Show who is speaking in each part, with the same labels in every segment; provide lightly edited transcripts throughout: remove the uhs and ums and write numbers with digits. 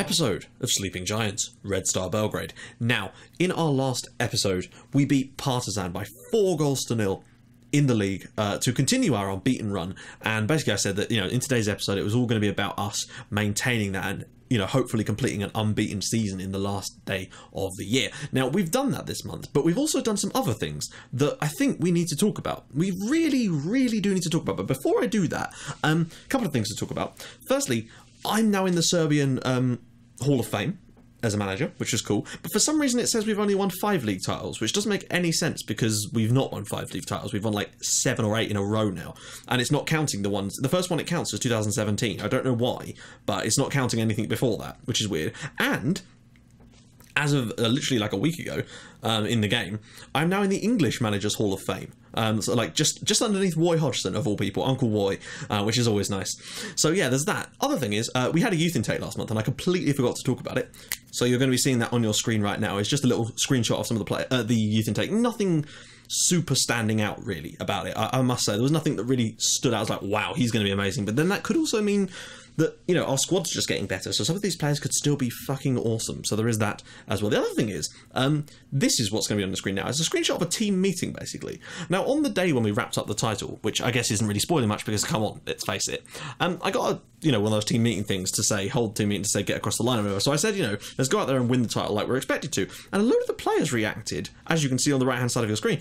Speaker 1: episode of Sleeping Giants, Red Star Belgrade. Now, in our last episode, we beat Partizan by 4-0 in the league to continue our unbeaten run. And basically I said that, in today's episode, it was all going to be about us maintaining that and, hopefully completing an unbeaten season in the last day of the year. Now, we've done that this month, but we've also done some other things that I think we need to talk about. We really, really do need to talk about. But before I do that, a couple of things to talk about. Firstly, I'm now in the Serbian Hall of Fame as a manager, which is cool. But for some reason, it says we've only won 5 league titles, which doesn't make any sense because we've not won 5 league titles. We've won like 7 or 8 in a row now. And it's not counting the ones. The first one it counts is 2017. I don't know why, but it's not counting anything before that, which is weird. And as of literally like a week ago in the game, I'm now in the English Managers Hall of Fame. So like just underneath Roy Hodgson, of all people, Uncle Roy, which is always nice. So yeah, there's that. Other thing is, we had a youth intake last month and I completely forgot to talk about it. So you're going to be seeing that on your screen right now. It's just a little screenshot of some of the youth intake. Nothing super standing out really about it. I must say, there was nothing that really stood out. I was like, wow, he's going to be amazing. But then that could also mean that, our squad's just getting better. So some of these players could still be fucking awesome. So there is that as well. The other thing is, this is what's going to be on the screen now. It's a screenshot of a team meeting, basically. Now, on the day when we wrapped up the title, which I guess isn't really spoiling much because, come on, let's face it, I got one of those team meeting things to say, hold team meeting to say, get across the line or whatever. So I said, let's go out there and win the title like we're expected to. And a load of the players reacted, as you can see on the right-hand side of your screen,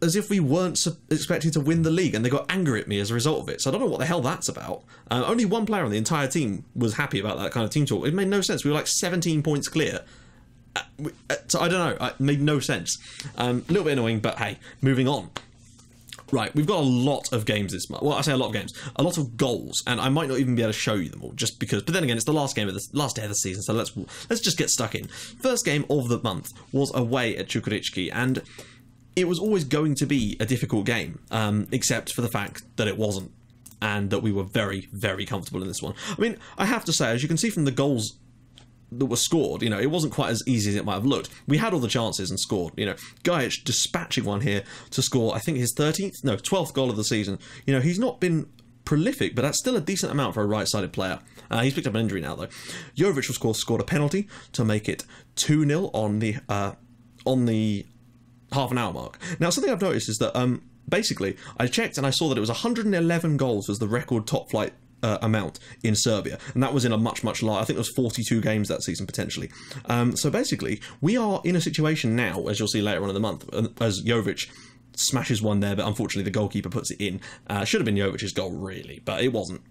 Speaker 1: as if we weren't expecting to win the league, and they got angry at me as a result of it. So I don't know what the hell that's about. Only one player on the entire team was happy about that kind of team talk. It made no sense. We were like 17 points clear. So I don't know. It made no sense. A little bit annoying, but hey, moving on. Right, we've got a lot of games this month. Well, I say a lot of games, a lot of goals, and I might not even be able to show you them all, just because. But then again, it's the last game of the last day of the season, so let's just get stuck in. First game of the month was away at Čukarički, and it was always going to be a difficult game, except for the fact that it wasn't, and that we were very, very comfortable in this one. I mean, I have to say, as you can see from the goals that were scored, it wasn't quite as easy as it might have looked. We had all the chances and scored. Gajic dispatching one here to score, I think, his 12th goal of the season. He's not been prolific, but that's still a decent amount for a right-sided player. He's picked up an injury now, though. Jovic, of course, scored a penalty to make it 2-0 on the half an hour mark. Now, something I've noticed is that basically I checked and I saw that it was 111 goals was the record top flight amount in Serbia, and that was in a much larger, I think it was 42 games that season potentially. So basically we are in a situation now, as you'll see later on in the month, as Jovic smashes one there, but unfortunately the goalkeeper puts it in. Should have been Jovic's goal really, but it wasn't.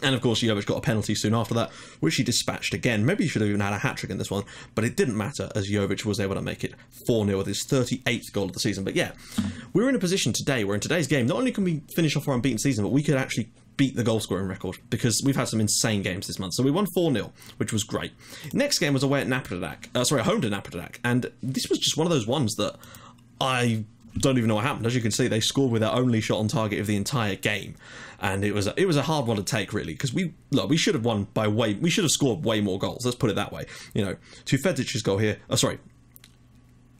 Speaker 1: And of course, Jovic got a penalty soon after that, which he dispatched again. Maybe he should have even had a hat-trick in this one, but it didn't matter, as Jovic was able to make it 4-0 with his 38th goal of the season. But yeah, we're in a position today where in today's game, not only can we finish off our unbeaten season, but we could actually beat the goal-scoring record, because we've had some insane games this month. So we won 4-0, which was great. Next game was away at home to Napredak, and this was just one of those ones that I don't even know what happened. As you can see, they scored with their only shot on target of the entire game, and it was a hard one to take really, because we should have won by we should have scored way more goals. Let's put it that way. To Fedic's goal here.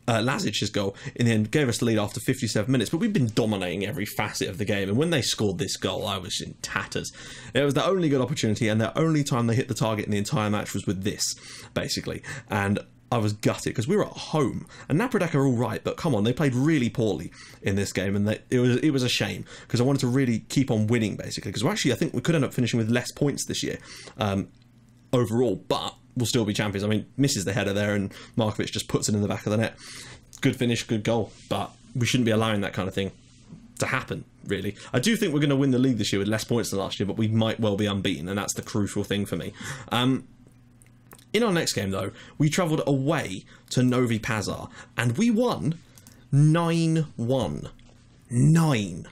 Speaker 1: Lazic's goal in the end gave us the lead after 57 minutes, but we've been dominating every facet of the game, and when they scored this goal, I was in tatters. It was their only good opportunity, and their only time they hit the target in the entire match was with this, basically, and I was gutted because we were at home, and Napredak are all right, but come on, they played really poorly in this game, and it was a shame because I wanted to really keep on winning, basically, because I think we could end up finishing with less points this year overall, but we'll still be champions. I mean, misses the header there, and Markovic just puts it in the back of the net. Good finish, good goal, but we shouldn't be allowing that kind of thing to happen, really. I do think we're going to win the league this year with less points than last year, but we might well be unbeaten, and that's the crucial thing for me. In our next game, though, we travelled away to Novi Pazar, and we won 9-1. 9.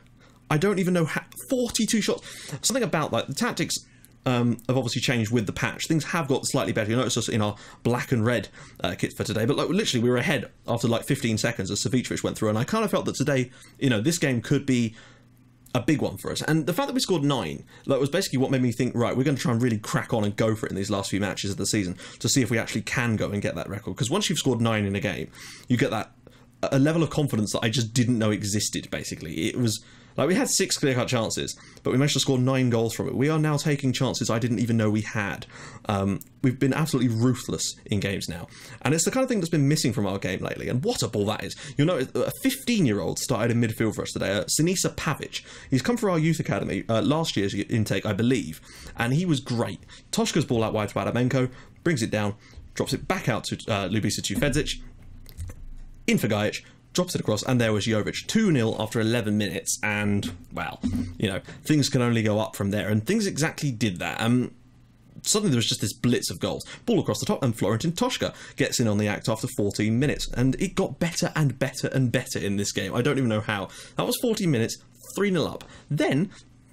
Speaker 1: I don't even know how. 42 shots. Something about that. The tactics have obviously changed with the patch. Things have got slightly better. You notice us in our black and red kit for today, but literally we were ahead after 15 seconds as Savicevic went through, and I kind of felt that today, this game could be a big one for us. And the fact that we scored 9, was basically what made me think, right, we're going to try and really crack on and go for it in these last few matches of the season to see if we actually can go and get that record. Because once you've scored 9 in a game, you get a level of confidence that I just didn't know existed, basically. It was Like, we had 6 clear-cut chances, but we managed to score 9 goals from it. We are now taking chances I didn't even know we had. We've been absolutely ruthless in games now. And it's the kind of thing that's been missing from our game lately. And what a ball that is. You'll notice a 15-year-old started in midfield for us today, Sinisa Pavic. He's come through our youth academy, last year's intake, I believe. And he was great. Toshka's ball out wide to Adamenko, brings it down, drops it back out to Ljubica Tufedzic, in for Gajic, drops it across, and there was Jovic. 2-0 after 11 minutes, and, well, you know, things can only go up from there, and things exactly did that. Suddenly there was just this blitz of goals. Ball across the top, and Florentin Toshka gets in on the act after 14 minutes, and it got better and better and better in this game. I don't even know how. That was 14 minutes, 3-0 up. Then,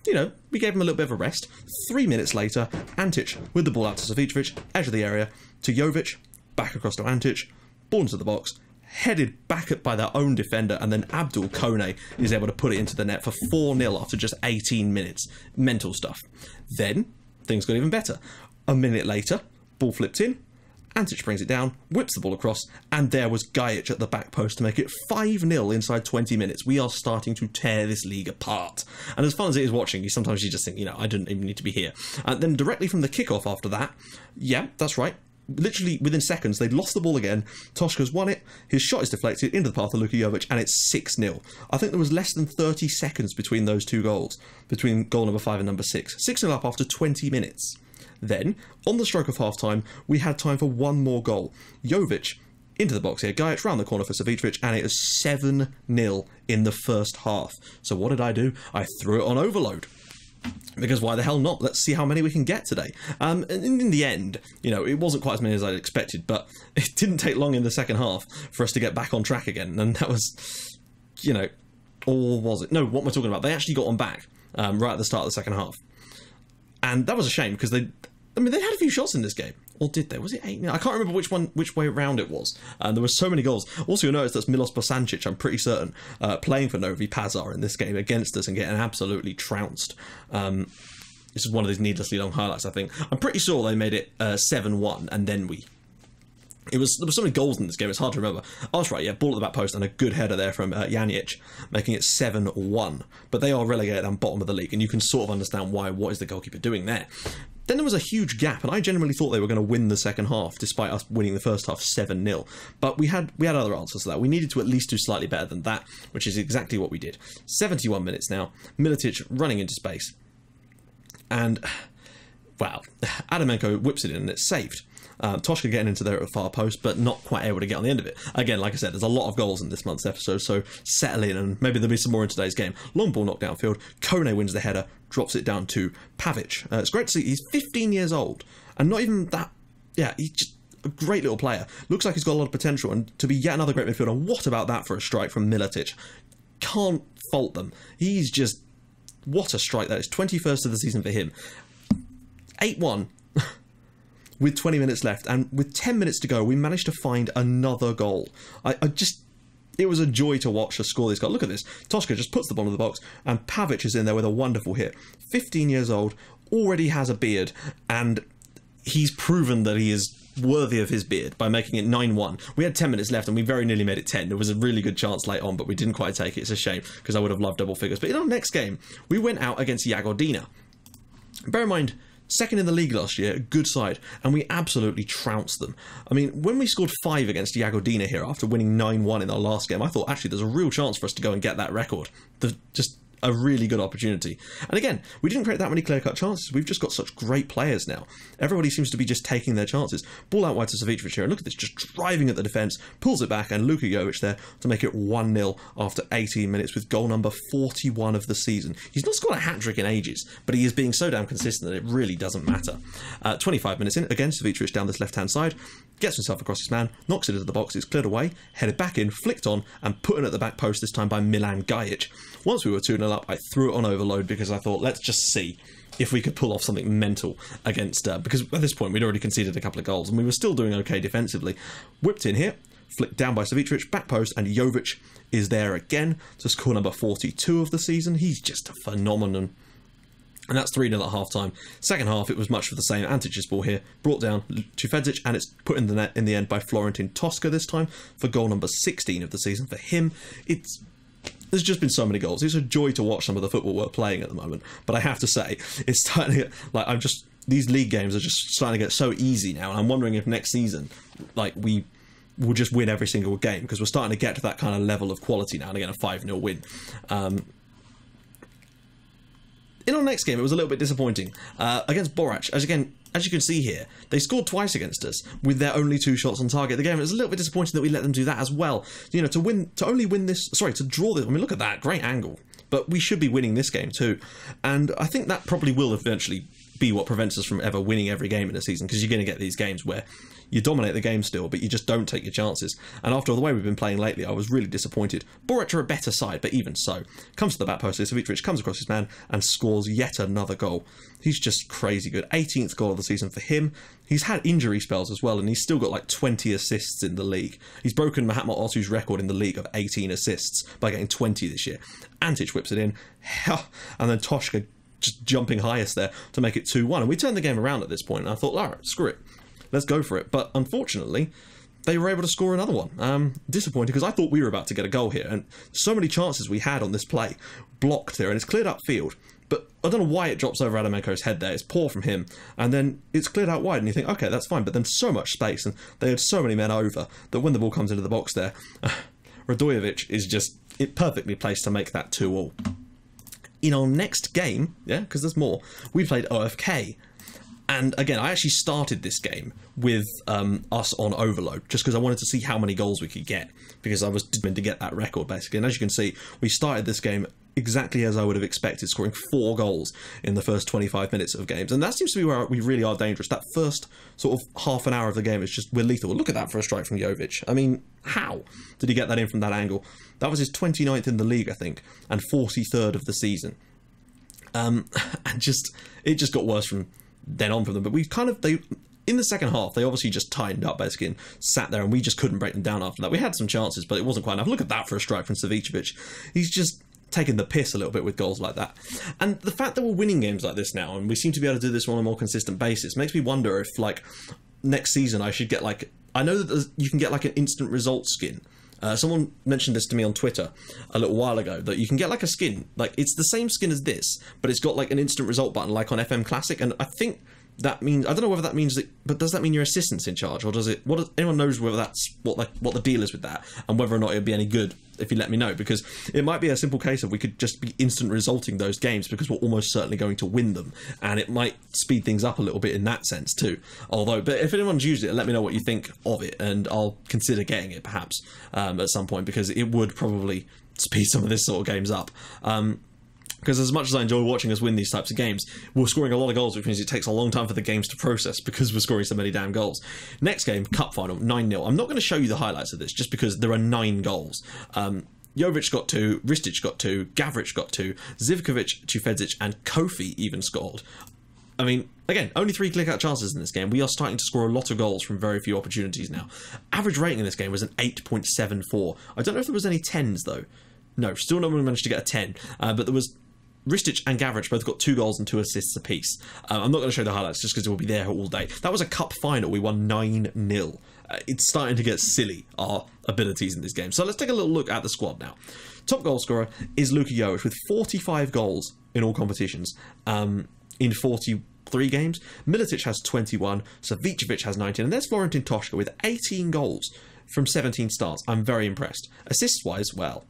Speaker 1: you know, we gave him a little bit of a rest. 3 minutes later, Antic with the ball out to Savicevic, edge of the area, to Jovic, back across to Antic, ball into the box, headed back by their own defender, and then Abdul Kone is able to put it into the net for 4-0 after just 18 minutes. Mental stuff. Then, things got even better. A minute later, ball flipped in, Antic brings it down, whips the ball across, and there was Gajic at the back post to make it 5-0 inside 20 minutes. We are starting to tear this league apart. And as fun as it is watching, sometimes you just think, you know, I didn't even need to be here. And then directly from the kickoff after that, yeah, that's right, literally within seconds, they'd lost the ball again. Toshka's won it. His shot is deflected into the path of Luka Jovic, and it's 6-0. I think there was less than 30 seconds between those 2 goals, between goal number 5 and number 6. 6-0 up after 20 minutes. Then, on the stroke of half-time, we had time for one more goal. Jovic into the box here. Gajic round the corner for Savicevic, and it is 7-0 in the first half. So what did I do? I threw it on overload. Because why the hell not? Let's see how many we can get today. And in the end, you know, it wasn't quite as many as I'd expected, but it didn't take long in the second half for us to get back on track again. And that was, you know, or was it? No, what am I talking about? They actually got on back right at the start of the second half. And that was a shame, because they had a few shots in this game. Or did they? Was it 8-0? I can't remember which way around it was. There were so many goals. Also, you'll notice that's Milos Bosancic, I'm pretty certain, playing for Novi Pazar in this game against us and getting absolutely trounced. This is one of these needlessly long highlights, I think. I'm pretty sure they made it 7-1, and then there was so many goals in this game, it's hard to remember. Oh, that's right, yeah, ball at the back post and a good header there from Janic, making it 7-1. But they are relegated down bottom of the league, and you can sort of understand why. What is the goalkeeper doing there? Then there was a huge gap, and I genuinely thought they were going to win the second half, despite us winning the first half 7-0. But we had other answers to that. We needed to at least do slightly better than that, which is exactly what we did. 71 minutes now, Miletic running into space. And, wow, Adamenko whips it in, and it's saved. Toshka getting into there at the far post, but not quite able to get on the end of it. Again, like I said, there's a lot of goals in this month's episode, so settle in, and maybe there'll be some more in today's game. Long ball knocked downfield, Kone wins the header, drops it down to Pavic. It's great to see. He's 15 years old, and not even that, yeah, he's just a great little player. Looks like he's got a lot of potential, and to be yet another great midfielder. What about that for a strike from Miletic? Can't fault them. He's just, what a strike that is. 21st of the season for him. 8-1. With 20 minutes left, and with 10 minutes to go, we managed to find another goal. It was a joy to watch us score this goal. Look at this. Toshka just puts the ball in the box, and Pavic is in there with a wonderful hit. 15 years old, already has a beard, and he's proven that he is worthy of his beard by making it 9-1. We had 10 minutes left, and we very nearly made it 10. There was a really good chance late on, but we didn't quite take it. It's a shame, because I would have loved double figures. But in our next game, we went out against Jagodina. Bear in mind, second in the league last year, good side, and we absolutely trounced them. I mean, when we scored 5 against Jagodina here after winning 9-1 in our last game, I thought, actually, there's a real chance for us to go and get that record. Just a really good opportunity. And again, we didn't create that many clear-cut chances. We've just got such great players now. Everybody seems to be just taking their chances. Ball out wide to Savicevic here, and look at this, just driving at the defence, pulls it back, and Luka Jovic there to make it 1-0 after 18 minutes with goal number 41 of the season. He's not scored a hat-trick in ages, but he is being so damn consistent that it really doesn't matter. 25 minutes in, again, Savicevic down this left-hand side, gets himself across his man, knocks it into the box, it's cleared away, headed back in, flicked on, and put in at the back post, this time by Milan Gajic. Once we were 2-0 up, I threw it on overload because I thought, let's just see if we could pull off something mental against, because at this point we'd already conceded a couple of goals and we were still doing okay defensively. Whipped in here, flicked down by Savicevic, back post, and Jovic is there again to score number 42 of the season. He's just a phenomenon. And that's 3-0 at half-time. Second half, it was much of the same. Antic's ball here, brought down to Fedzic, and it's put in the net in the end by Florentin Toshka this time for goal number 16 of the season. For him, it's there's just been so many goals. It's a joy to watch some of the football we're playing at the moment. But I have to say, it's starting to get, like, these league games are just starting to get so easy now, and I'm wondering if next season, like, we will just win every single game, because we're starting to get to that kind of level of quality now, and again, a 5-0 win. In our next game, it was a little bit disappointing. Against Borac, as you can see here, they scored twice against us with their only 2 shots on target. The game, it was a little bit disappointing that we let them do that as well. You know, to draw this. I mean, look at that, great angle. But we should be winning this game too, and I think that probably will eventually be what prevents us from ever winning every game in a season, because you're going to get these games where you dominate the game still, but you just don't take your chances. And after the way we've been playing lately, I was really disappointed. Borac are a better side, but even so, comes to the back post, Savicevic comes across his man and scores yet another goal. He's just crazy good. 18th goal of the season for him. He's had injury spells as well, and he's still got like 20 assists in the league. He's broken Mahatma Otu's record in the league of 18 assists by getting 20 this year. Antic whips it in, and then Toshka just jumping highest there to make it 2-1. And we turned the game around at this point, and I thought, all right, screw it. Let's go for it. But unfortunately, they were able to score another one. Disappointing, because I thought we were about to get a goal here, and so many chances we had on this play blocked here, and it's cleared up field. But I don't know why it drops over Adamenko's head there. It's poor from him, and then it's cleared out wide, and you think, okay, that's fine. But then so much space, and they had so many men over that when the ball comes into the box there, Radojevic is just perfectly placed to make that 2-2. In our next game, yeah, because there's more, we played OFK. And again, I actually started this game with us on overload, just because I wanted to see how many goals we could get, because I was determined to get that record, basically. And as you can see, we started this game exactly as I would have expected, scoring 4 goals in the first 25 minutes of games. And that seems to be where we really are dangerous. That first sort of half an hour of the game is just, we're lethal. Look at that for a strike from Jovic. I mean, how did he get that in from that angle? That was his 29th in the league, I think, and 43rd of the season. And it just got worse from then on from them. But we in the second half, they obviously just tightened up basically and sat there, and we just couldn't break them down after that. We had some chances, but it wasn't quite enough. Look at that for a strike from Savicevic. He's just taking the piss a little bit with goals like that. And the fact that we're winning games like this now, and we seem to be able to do this on a more consistent basis, makes me wonder if, like, next season I should get, like, I know that you can get like an instant results skin. Someone mentioned this to me on Twitter a little while ago, that you can get like a skin, like it's the same skin as this, but it's got like an instant result button like on FM Classic, and I think that means, I don't know whether that means that, but does that mean your assistant's in charge, or does it, anyone knows whether that's what the deal is with that, and whether or not it'd be any good if you let me know, because it might be a simple case of we could just be instant resulting those games because we're almost certainly going to win them, and it might speed things up a little bit in that sense too. Although, but if anyone's used it, let me know what you think of it, and I'll consider getting it perhaps at some point, because it would probably speed some of this sort of games up. Because as much as I enjoy watching us win these types of games, we're scoring a lot of goals, which means it takes a long time for the games to process because we're scoring so many damn goals. Next game, cup final, 9-0. I'm not going to show you the highlights of this just because there are 9 goals. Jovic got 2, Ristic got 2, Gavric got 2, Zivkovic, Tufedzic, and Kofi even scored. I mean, again, only 3 click-out chances in this game. We are starting to score a lot of goals from very few opportunities now. Average rating in this game was an 8.74. I don't know if there was any 10s, though. No, still no one managed to get a 10. But there was Ristic and Gavric both got 2 goals and 2 assists apiece. I'm not going to show the highlights just because it will be there all day. That was a cup final. We won 9-0. It's starting to get silly, our abilities in this game. So let's take a little look at the squad now. Top goal scorer is Luka Jovic with 45 goals in all competitions in 43 games. Milicic has 21. Savicevic has 19. And there's Florentin Toshka with 18 goals from 17 starts. I'm very impressed. Assists-wise, well,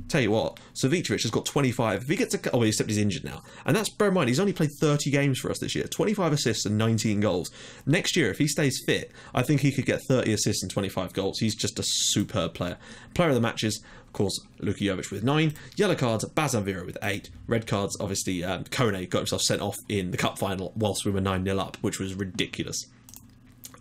Speaker 1: tell you what, Savicevic has got 25. If he gets a... Oh, except he's injured now. And that's, bear in mind, he's only played 30 games for us this year. 25 assists and 19 goals. Next year, if he stays fit, I think he could get 30 assists and 25 goals. He's just a superb player. Player of the matches, of course, Luka Jovic with 9. Yellow cards, Bazan Vera with 8. Red cards, obviously, Kone got himself sent off in the cup final whilst we were 9-0 up, which was ridiculous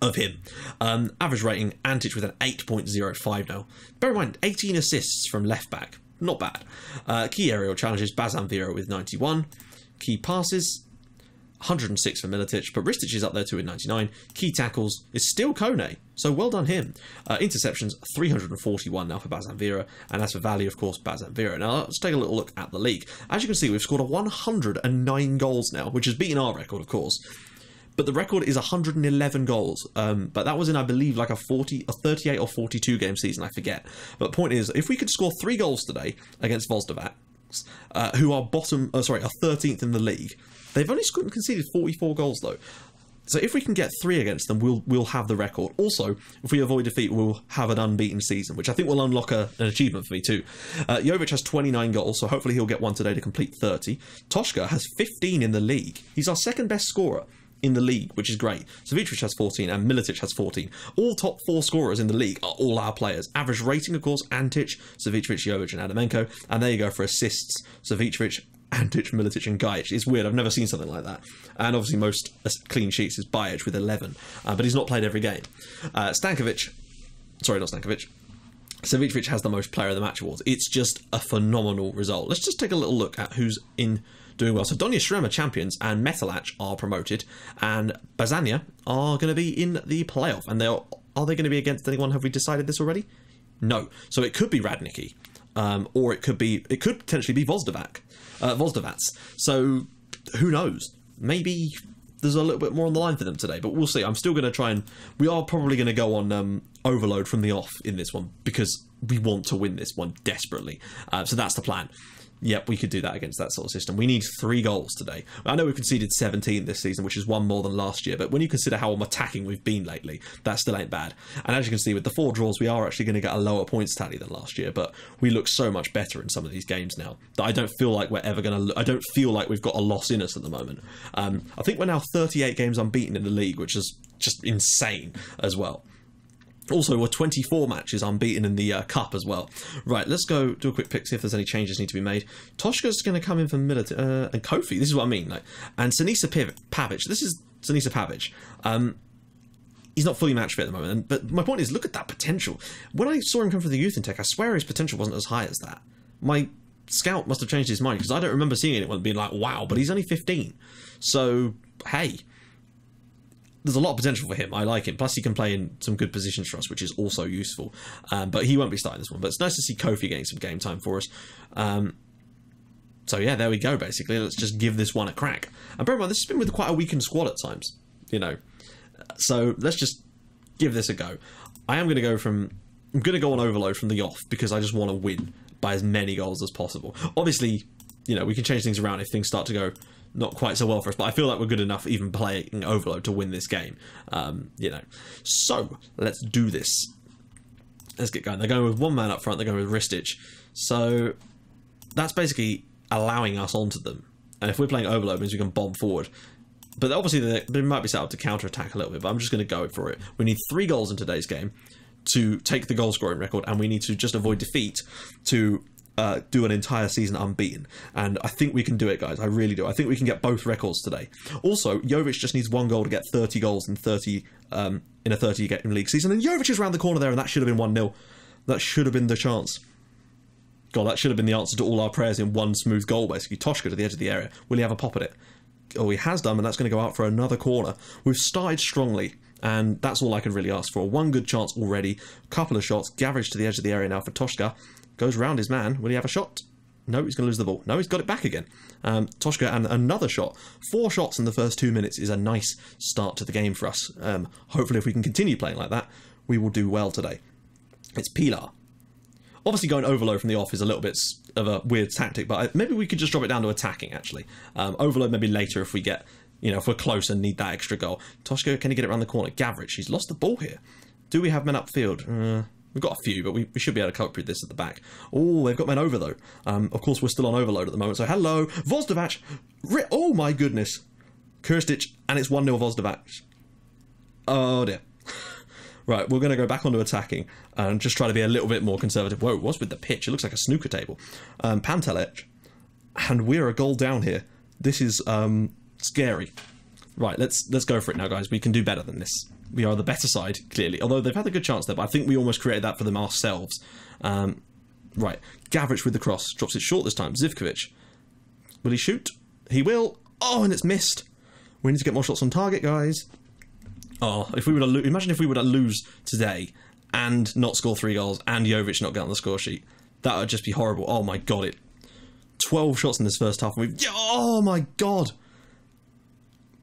Speaker 1: of him. Average rating, Antic with an 8.05 now. Bear in mind, 18 assists from left back. Not bad. Key aerial challenges, Bazan Vera with 91. Key passes, 106 for Milicic, but Ristic is up there too with 99. Key tackles is still Kone, so well done him. Interceptions, 341 now for Bazan Vera, and as for value, of course, Bazan Vera. Now let's take a little look at the league. As you can see, we've scored 109 goals now, which has beaten our record, of course. but the record is 111 goals. But that was in, I believe, like a 38 or 42 game season, I forget. But the point is, if we could score 3 goals today against Vozdovac, who are 13th in the league. They've only conceded 44 goals though. So if we can get 3 against them, we'll have the record. Also, if we avoid defeat, we'll have an unbeaten season, which I think will unlock an achievement for me too. Jovic has 29 goals, so hopefully he'll get one today to complete 30. Toshka has 15 in the league. He's our second best scorer in the league, which is great. Savicevic has 14 and Militic has 14. All top 4 scorers in the league are all our players. Average rating, of course, Antic, Savicevic, Jovic and Adamenko. And there you go for assists, Savicevic, Antic, Militic and Gajic. It's weird, I've never seen something like that. And obviously most clean sheets is Bajic with 11, but he's not played every game. Savicevic has the most player of the match awards. It's just a phenomenal result. Let's just take a little look at who's in doing well. So Donia Shrem are champions and Metalach are promoted, and Bazania are going to be in the playoff. And are they going to be against anyone? Have we decided this already? No. So it could be Radnicki, or it could potentially be Vozdovac. So who knows? Maybe there's a little bit more on the line for them today, but we'll see. I'm still going to try and... We are probably going to go on overload from the off in this one because we want to win this one desperately. So that's the plan. Yep, we could do that against that sort of system. We need 3 goals today. I know we've conceded 17 this season, which is 1 more than last year, but when you consider how attacking we've been lately, that still ain't bad. And as you can see, with the 4 draws, we are actually going to get a lower points tally than last year, but we look so much better in some of these games now that I don't feel like we're ever going to... I don't feel like we've got a loss in us at the moment. I think we're now 38 games unbeaten in the league, which is just insane as well. Also, we're 24 matches unbeaten in the Cup as well. Right, let's go do a quick pick, see if there's any changes need to be made. Toshka's going to come in for Military, and Kofi, this is what I mean. And Sinisa Pavic, this is Sinisa Pavic. He's not fully match fit at the moment, but my point is, look at that potential. When I saw him come from the Youth Intake, I swear his potential wasn't as high as that. My scout must have changed his mind, because I don't remember seeing anyone being like, wow, but he's only 15. So, hey... There's a lot of potential for him. I like him. Plus, he can play in some good positions for us, which is also useful. But he won't be starting this one. But it's nice to see Kofi getting some game time for us. So, yeah, there we go, basically. Let's just give this one a crack. And bear in mind, this has been with quite a weakened squad at times, you know. So, let's just give this a go. I'm going to go on overload from the off because I just want to win by as many goals as possible. Obviously, you know, we can change things around if things start to go... not quite so well for us, but I feel like we're good enough even playing overload to win this game, you know. So let's do this. Let's get going. They're going with 1 man up front. They're going with Ristic. So that's basically allowing us onto them. And if we're playing overload, it means we can bomb forward. But obviously they might be set up to counter-attack a little bit, but I'm just going to go for it. We need 3 goals in today's game to take the goal-scoring record, and we need to just avoid defeat to... do an entire season unbeaten, and I think we can do it, guys. I really do. I think we can get both records today. Also, Jovic just needs 1 goal to get 30 goals in 30 in a 30-game league season, and Jovic is around the corner there, and that should have been 1-0. That should have been the chance. God, that should have been the answer to all our prayers in one smooth goal, basically. Toshka to the edge of the area. Will he have a pop at it? Oh, he has done, and that's going to go out for another corner. We've started strongly, and that's all I can really ask for. 1 good chance already. Couple of shots. Gavrich to the edge of the area now for Toshka. Goes round his man. Will he have a shot? No, he's going to lose the ball. No, he's got it back again. Toshka and another shot. 4 shots in the first 2 minutes is a nice start to the game for us. Hopefully, if we can continue playing like that, we will do well today. It's Pilar. Obviously, going overload from the off is a little bit of a weird tactic, but maybe we could just drop it down to attacking, actually. Overload maybe later if we get, you know, if we're close and need that extra goal. Toshka, can he get it around the corner? Gavrich, he's lost the ball here. Do we have men upfield? We've got a few, but we should be able to cope with this at the back. Oh, they've got men over, though. Of course, we're still on overload at the moment. So, hello. Vozdovac. Oh, my goodness. Kirstic, and it's 1-0 Vozdovac. Oh, dear. Right, we're going to go back onto attacking and just try to be a little bit more conservative. Whoa, what's with the pitch? It looks like a snooker table. Pantelec. And we're a goal down here. This is scary. Right, let's go for it now, guys. We can do better than this. We are the better side, clearly. Although they've had a good chance there, but I think we almost created that for them ourselves. Right, Gavrich with the cross. Drops it short this time. Zivkovic. Will he shoot? He will. Oh, and it's missed. We need to get more shots on target, guys. Oh, if we were to imagine if we were to lose today and not score 3 goals and Jovic not get on the score sheet. That would just be horrible. Oh, my God. 12 shots in this first half. And oh, my God.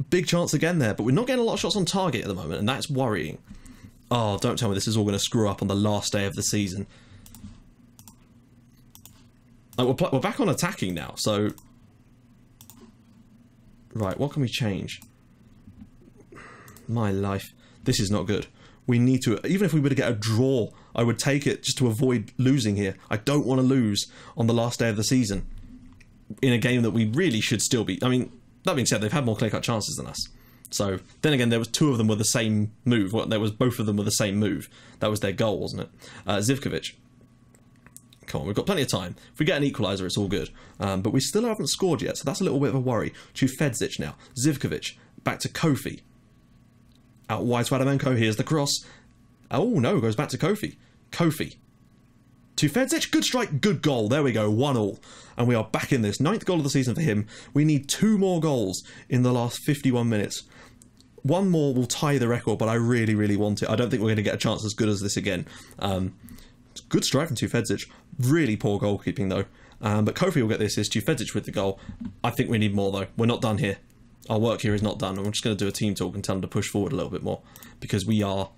Speaker 1: Big chance again there, but we're not getting a lot of shots on target at the moment, and that's worrying. Oh, don't tell me this is all going to screw up on the last day of the season. Like, we're back on attacking now, so... Right, what can we change? My life. This is not good. We need to... Even if we were to get a draw, I would take it just to avoid losing here. I don't want to lose on the last day of the season in a game that we really should still be... I mean, that being said, they've had more clear-cut chances than us. So, then again, there was 2 of them with the same move. Well, there was both of them with the same move. That was their goal, wasn't it? Zivkovic. Come on, we've got plenty of time. If we get an equaliser, it's all good. But we still haven't scored yet, so that's a little bit of a worry. To Fedzic now. Zivkovic. Back to Kofi. Out wide to Adamenko. Here's the cross. Oh, no, goes back to Kofi. Kofi. To Fedzic. Good strike, good goal. There we go, 1-1. And we are back in this. 9th goal of the season for him. We need 2 more goals in the last 51 minutes. 1 more will tie the record, but I really, really want it. I don't think we're going to get a chance as good as this again. Good strike from Fedzic. Really poor goalkeeping, though. But Kofi will get the assist. Fedzic with the goal. I think we need more, though. We're not done here. Our work here is not done. I'm just going to do a team talk and tell them to push forward a little bit more. Because we are...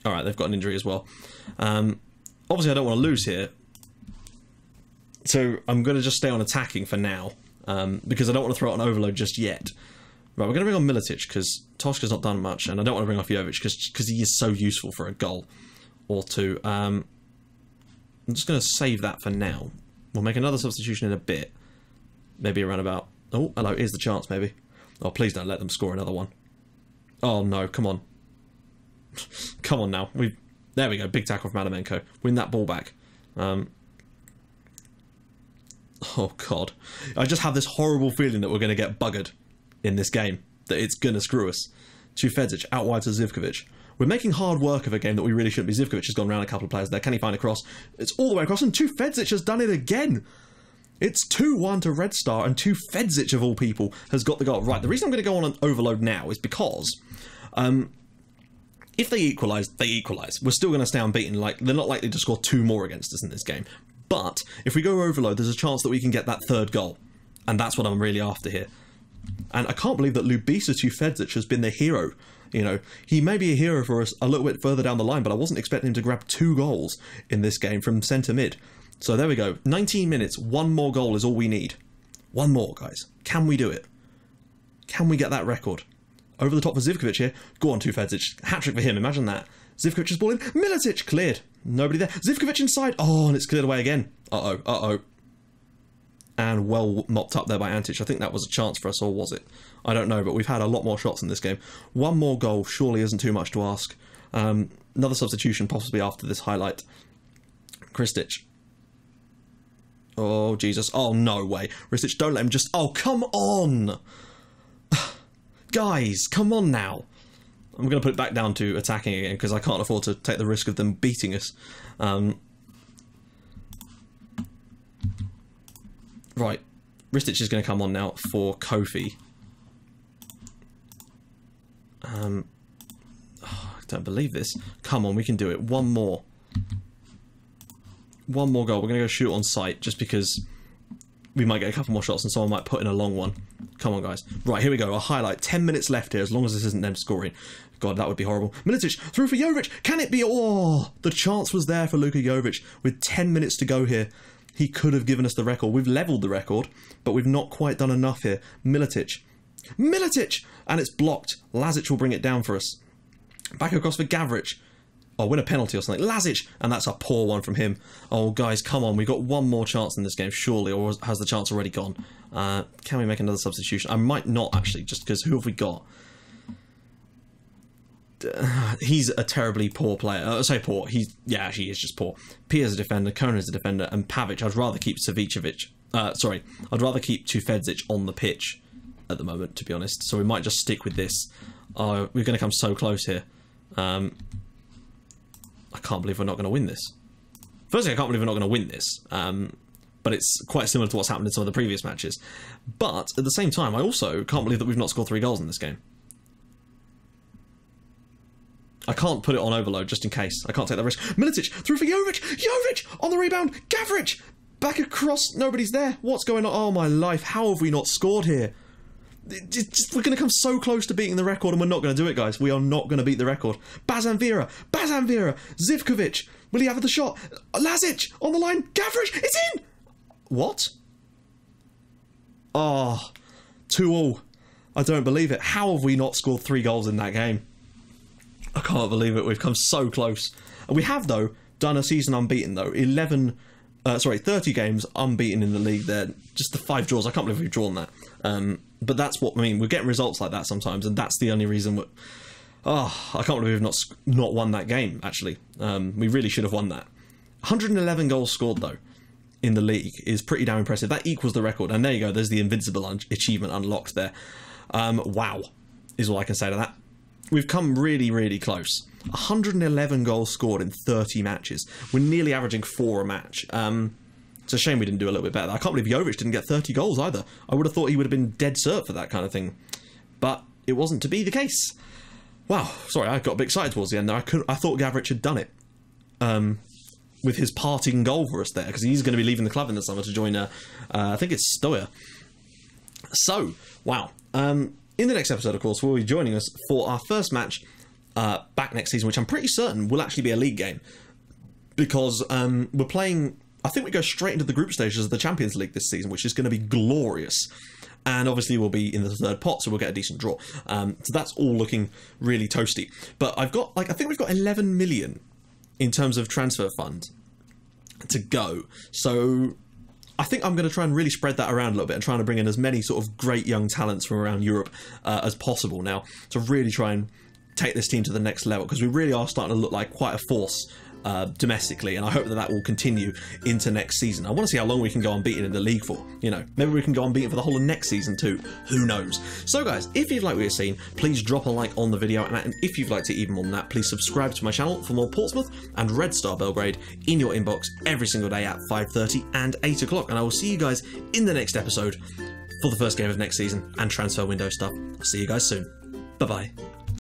Speaker 1: Alright, they've got an injury as well. Obviously, I don't want to lose here. So, I'm going to just stay on attacking for now. Because I don't want to throw out an overload just yet. Right, we're going to bring on Militic, because Toshka's not done much, and I don't want to bring off Jovic, because he is so useful for a goal or 2. I'm just going to save that for now. We'll make another substitution in a bit. Maybe around about... Oh, hello, here's the chance, maybe. Oh, please don't let them score another one. Oh, no, come on. Come on now. There we go, big tackle from Adamenko. Win that ball back. Oh, God. I just have this horrible feeling that we're going to get buggered in this game, that it's gonna screw us. To Fedzic, out wide to Zivkovic. We're making hard work of a game that we really shouldn't be. Zivkovic has gone around a couple of players there. Can he find a cross? It's all the way across, and Fedzic has done it again. It's 2-1 to Red Star, and Fedzic, of all people, has got the goal. Right, the reason I'm going to go on an overload now is because if they equalise, they equalise. We're still going to stay unbeaten. Like, they're not likely to score 2 more against us in this game. But if we go overload, there's a chance that we can get that 3rd goal. And that's what I'm really after here. And I can't believe that Lubisa Fedzic has been the hero. You know, he may be a hero for us a little bit further down the line, but I wasn't expecting him to grab 2 goals in this game from centre mid. So there we go. 19 minutes, 1 more goal is all we need. 1 more, guys. Can we do it? Can we get that record? Over the top for Zivkovic here. Go on, Fedzic. Hat-trick for him, imagine that. Zivkovic's ball in. Militic cleared. Nobody there. Zivkovic inside. Oh, and it's cleared away again. Uh-oh, uh-oh. And well mopped up there by Antic. I think that was a chance for us, or was it? I don't know, but we've had a lot more shots in this game. 1 more goal surely isn't too much to ask. Another substitution possibly after this highlight. Kristic. Oh, Jesus. Oh, no way. Kristic, don't let him just... Oh, come on! Guys, come on now. I'm going to put it back down to attacking again, because I can't afford to take the risk of them beating us. Right, Ristic is going to come on now for Kofi. Oh, I don't believe this. Come on, we can do it. 1 more. 1 more goal. We're going to go shoot on sight, just because we might get a couple more shots and someone might put in a long one. Come on, guys. Right, here we go. A highlight. 10 minutes left here, as long as this isn't them scoring. God, that would be horrible. Militic, through for Jovic. Can it be? Oh, the chance was there for Luka Jovic. With 10 minutes to go here, he could have given us the record. We've levelled the record, but we've not quite done enough here. Militic. Militic! And it's blocked. Lazic will bring it down for us. Back across for Gavric. Oh, win a penalty or something. Lazic! And that's a poor one from him. Oh, guys, come on. We've got 1 more chance in this game, surely, or has the chance already gone? Can we make another substitution? I might not, actually, just because who have we got? He's a terribly poor player. I say poor. Yeah, he is just poor. Pia's a defender, Kona is a defender, and Pavic. I'd rather keep Savicevic. I'd rather keep Fedzic on the pitch at the moment, to be honest. So we might just stick with this. We're going to come so close here. I can't believe we're not going to win this. Firstly, I can't believe we're not going to win this. But it's quite similar to what's happened in some of the previous matches. But at the same time, I also can't believe that we've not scored 3 goals in this game. I can't put it on overload just in case. I can't take that risk. Militic through for Jovic. Jovic on the rebound. Gavric back across. Nobody's there. What's going on? Oh my life! How have we not scored here? We're going to come so close to beating the record, and we're not going to do it, guys. We are not going to beat the record. Bazan Vera, Zivkovic, will he have the shot? Lazic on the line, Gavrish, it's in! What? Oh, 2-2. I don't believe it. How have we not scored 3 goals in that game? I can't believe it. We've come so close. And we have, though, done a season unbeaten, though. 30 games unbeaten in the league there. Just the 5 draws. I can't believe we've drawn that. But that's what I mean. We're getting results like that sometimes, and that's the only reason. I can't believe we've not won that game, actually. We really should have won that. 111 goals scored, though, in the league is pretty damn impressive. That equals the record. And there you go. There's the invincible achievement unlocked there. Wow, is all I can say to that. We've come really, really close. 111 goals scored in 30 matches. We're nearly averaging 4 a match. It's a shame we didn't do a little bit better. I can't believe Jovic didn't get 30 goals either. I would have thought he would have been dead cert for that kind of thing. But it wasn't to be the case. Wow, sorry, I got a bit excited towards the end there. I thought Gavric had done it. With his parting goal for us there, because he's going to be leaving the club in the summer to join, I think it's Stoya. So, wow. In the next episode, of course, we'll be joining us for our first match back next season, which I'm pretty certain will actually be a league game. Because we're playing... I think we go straight into the group stages of the Champions League this season, which is going to be glorious. And obviously we'll be in the 3rd pot, so we'll get a decent draw. So that's all looking really toasty. But I think we've got 11 million in terms of transfer fund to go. So I think I'm going to try and really spread that around a little bit and trying to bring in as many sort of great young talents from around Europe as possible now to really try and take this team to the next level, because we really are starting to look like quite a force domestically, and I hope that will continue into next season. I want to see how long we can go unbeaten in the league for. You know, maybe we can go unbeaten for the whole of next season too. Who knows? So guys, if you've liked what you've seen, please drop a like on the video, and if you've liked it even more than that, please subscribe to my channel for more Portsmouth and Red Star Belgrade in your inbox every single day at 5:30 and 8 o'clock, and I will see you guys in the next episode for the first game of next season and transfer window stuff. I'll see you guys soon. Bye bye.